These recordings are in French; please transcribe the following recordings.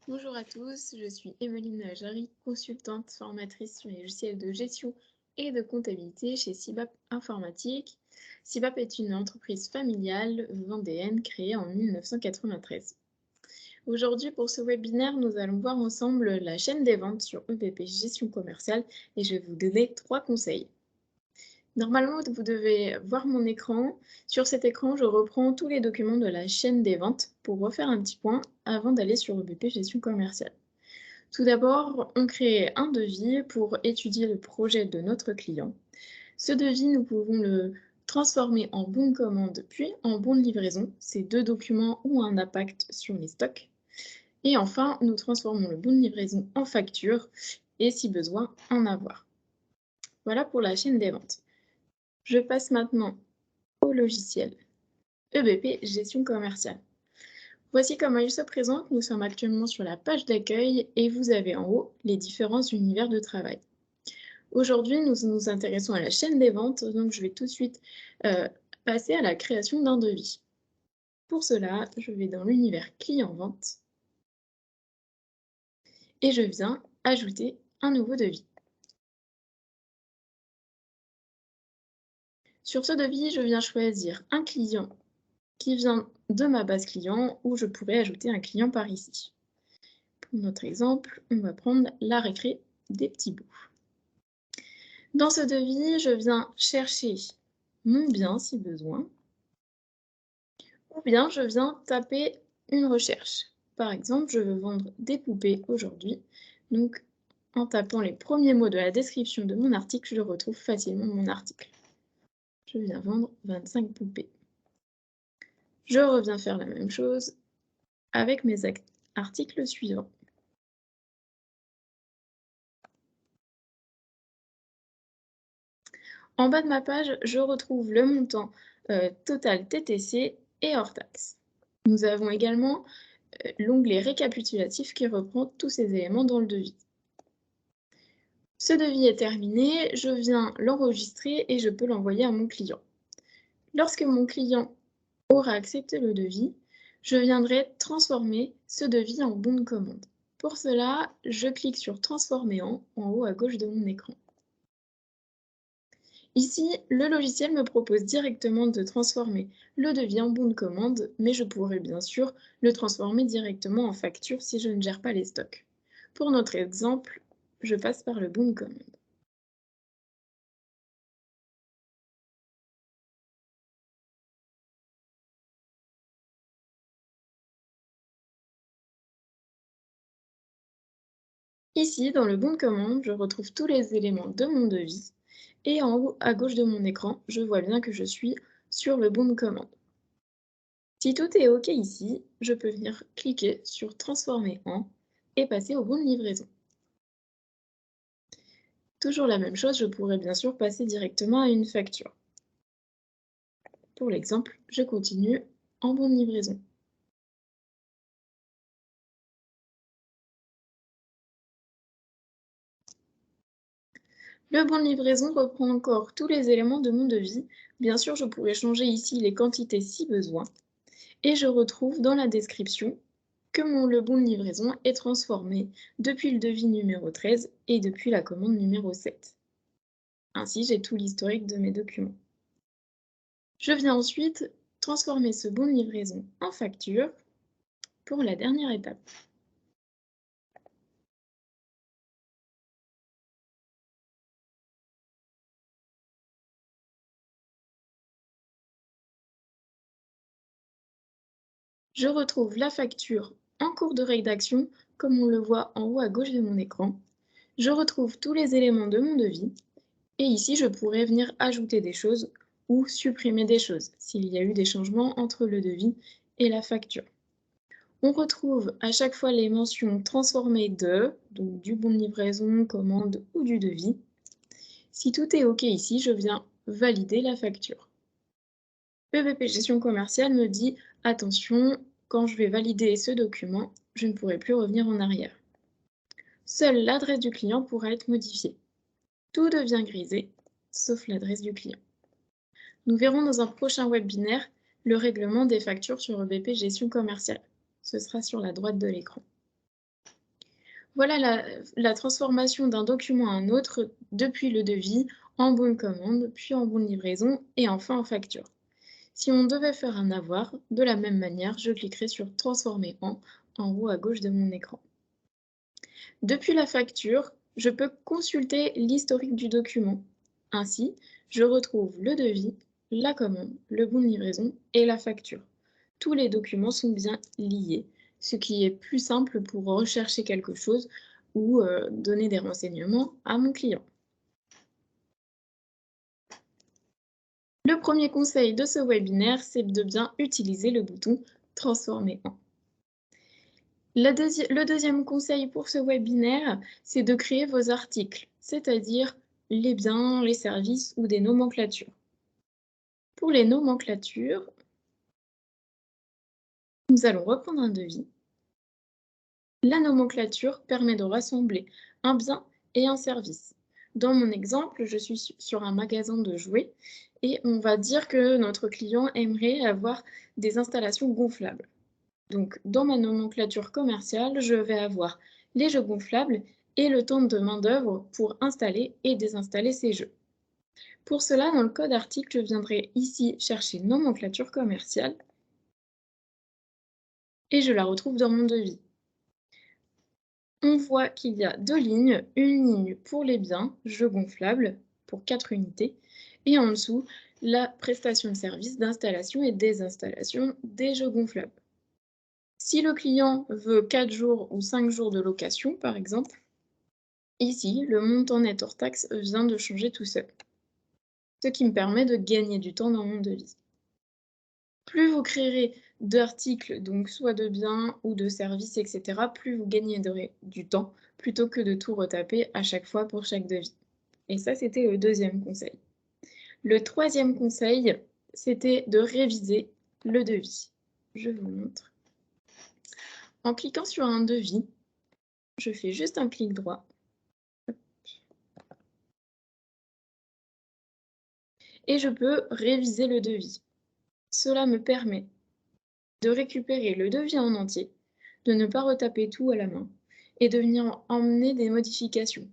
Bonjour à tous, je suis Emeline Jarry, consultante formatrice sur les logiciels de gestion et de comptabilité chez CIBAP Informatique. CIBAP est une entreprise familiale vendéenne créée en 1993. Aujourd'hui, pour ce webinaire, nous allons voir ensemble la chaîne des ventes sur EBP Gestion commerciale et je vais vous donner 3 conseils. Normalement, vous devez voir mon écran. Sur cet écran, je reprends tous les documents de la chaîne des ventes pour refaire un petit point avant d'aller sur EBP Gestion commerciale. Tout d'abord, on crée un devis pour étudier le projet de notre client. Ce devis, nous pouvons le transformer en bon de commande puis en bon de livraison. Ces deux documents ont un impact sur les stocks. Et enfin, nous transformons le bon de livraison en facture et si besoin, en avoir. Voilà pour la chaîne des ventes. Je passe maintenant au logiciel EBP Gestion commerciale. Voici comment il se présente. Nous sommes actuellement sur la page d'accueil et vous avez en haut les différents univers de travail. Aujourd'hui, nous nous intéressons à la chaîne des ventes, donc je vais tout de suite passer à la création d'un devis. Pour cela, je vais dans l'univers client-vente et je viens ajouter un nouveau devis. Sur ce devis, je viens choisir un client qui vient de ma base client ou je pourrais ajouter un client par ici. Pour notre exemple, on va prendre la récré des petits bouts. Dans ce devis, je viens chercher mon bien si besoin, ou bien je viens taper une recherche. Par exemple, je veux vendre des poupées aujourd'hui, donc en tapant les premiers mots de la description de mon article, je retrouve facilement mon article. Je viens vendre 25 poupées. Je reviens faire la même chose avec mes articles suivants. En bas de ma page, je retrouve le montant total TTC et hors taxe. Nous avons également l'onglet récapitulatif qui reprend tous ces éléments dans le devis. Ce devis est terminé, je viens l'enregistrer et je peux l'envoyer à mon client. Lorsque mon client aura accepté le devis, je viendrai transformer ce devis en bon de commande. Pour cela, je clique sur Transformer en haut à gauche de mon écran. Ici, le logiciel me propose directement de transformer le devis en bon de commande, mais je pourrais bien sûr le transformer directement en facture si je ne gère pas les stocks. Pour notre exemple, je passe par le bon de commande. Ici, dans le bon de commande, je retrouve tous les éléments de mon devis et en haut à gauche de mon écran, je vois bien que je suis sur le bon de commande. Si tout est OK ici, je peux venir cliquer sur Transformer en et passer au bon de livraison. Toujours la même chose, je pourrais bien sûr passer directement à une facture. Pour l'exemple, je continue en bon de livraison. Le bon de livraison reprend encore tous les éléments de mon devis. Bien sûr, je pourrais changer ici les quantités si besoin. Et je retrouve dans la description que le bon de livraison est transformé depuis le devis numéro 13 et depuis la commande numéro 7. Ainsi, j'ai tout l'historique de mes documents. Je viens ensuite transformer ce bon de livraison en facture pour la dernière étape. Je retrouve la facture en cours de rédaction, comme on le voit en haut à gauche de mon écran. Je retrouve tous les éléments de mon devis et ici, je pourrais venir ajouter des choses ou supprimer des choses s'il y a eu des changements entre le devis et la facture. On retrouve à chaque fois les mentions transformées de, donc du bon de livraison, commande ou du devis. Si tout est OK ici, je viens valider la facture. EBP Gestion commerciale me dit « Attention, quand je vais valider ce document, je ne pourrai plus revenir en arrière. » Seule l'adresse du client pourra être modifiée. Tout devient grisé, sauf l'adresse du client. Nous verrons dans un prochain webinaire le règlement des factures sur EBP Gestion commerciale. Ce sera sur la droite de l'écran. Voilà la transformation d'un document à un autre depuis le devis en bon de commande, puis en bon de livraison et enfin en facture. Si on devait faire un avoir, de la même manière, je cliquerai sur Transformer en haut à gauche de mon écran. Depuis la facture, je peux consulter l'historique du document. Ainsi, je retrouve le devis, la commande, le bon de livraison et la facture. Tous les documents sont bien liés, ce qui est plus simple pour rechercher quelque chose ou donner des renseignements à mon client. Le premier conseil de ce webinaire, c'est de bien utiliser le bouton Transformer en. Le deuxième conseil pour ce webinaire, c'est de créer vos articles, c'est-à-dire les biens, les services ou des nomenclatures. Pour les nomenclatures, nous allons reprendre un devis. La nomenclature permet de rassembler un bien et un service. Dans mon exemple, je suis sur un magasin de jouets et on va dire que notre client aimerait avoir des installations gonflables. Donc, dans ma nomenclature commerciale, je vais avoir les jeux gonflables et le temps de main-d'œuvre pour installer et désinstaller ces jeux. Pour cela, dans le code article, je viendrai ici chercher nomenclature commerciale et je la retrouve dans mon devis. On voit qu'il y a deux lignes, une ligne pour les biens, jeux gonflables, pour 4 unités, et en dessous, la prestation de service d'installation et désinstallation des jeux gonflables. Si le client veut 4 jours ou 5 jours de location, par exemple, ici, le montant net hors taxe vient de changer tout seul, ce qui me permet de gagner du temps dans mon devis. Plus vous créerez d'articles, donc soit de biens ou de services, etc., plus vous gagnerez du temps, plutôt que de tout retaper à chaque fois pour chaque devis. Et ça, c'était le deuxième conseil. Le troisième conseil, c'était de réviser le devis. Je vous montre. En cliquant sur un devis, je fais juste un clic droit. Et je peux réviser le devis. Cela me permet de récupérer le devis en entier, de ne pas retaper tout à la main et de venir emmener des modifications.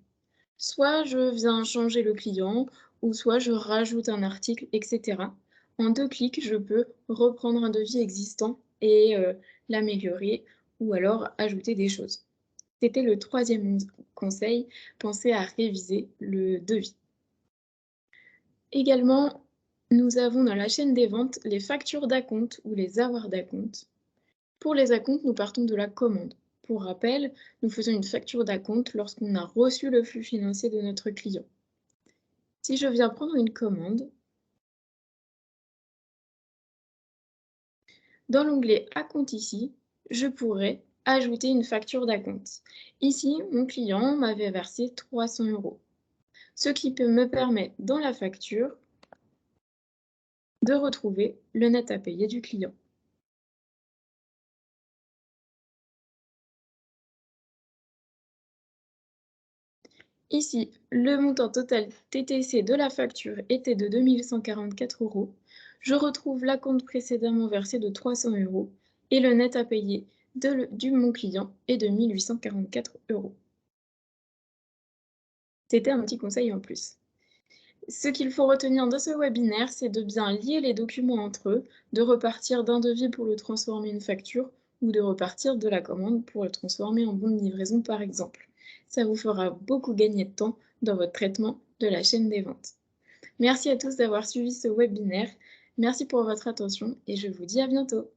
Soit je viens changer le client, ou soit je rajoute un article, etc. En 2 clics, je peux reprendre un devis existant et l'améliorer ou alors ajouter des choses. C'était le troisième conseil, pensez à réviser le devis. Également, nous avons dans la chaîne des ventes les factures d'acompte ou les avoirs d'acompte. Pour les acomptes, nous partons de la commande. Pour rappel, nous faisons une facture d'acompte lorsqu'on a reçu le flux financier de notre client. Si je viens prendre une commande, dans l'onglet Acompte ici, je pourrais ajouter une facture d'acompte. Ici, mon client m'avait versé 300 €, ce qui me permet dans la facture de retrouver le net à payer du client. Ici, le montant total TTC de la facture était de 2 144 €. Je retrouve l'acompte précédemment versé de 300 € et le net à payer de mon client est de 1 844 €. C'était un petit conseil en plus. Ce qu'il faut retenir de ce webinaire, c'est de bien lier les documents entre eux, de repartir d'un devis pour le transformer en facture ou de repartir de la commande pour le transformer en bon de livraison par exemple. Ça vous fera beaucoup gagner de temps dans votre traitement de la chaîne des ventes. Merci à tous d'avoir suivi ce webinaire. Merci pour votre attention et je vous dis à bientôt.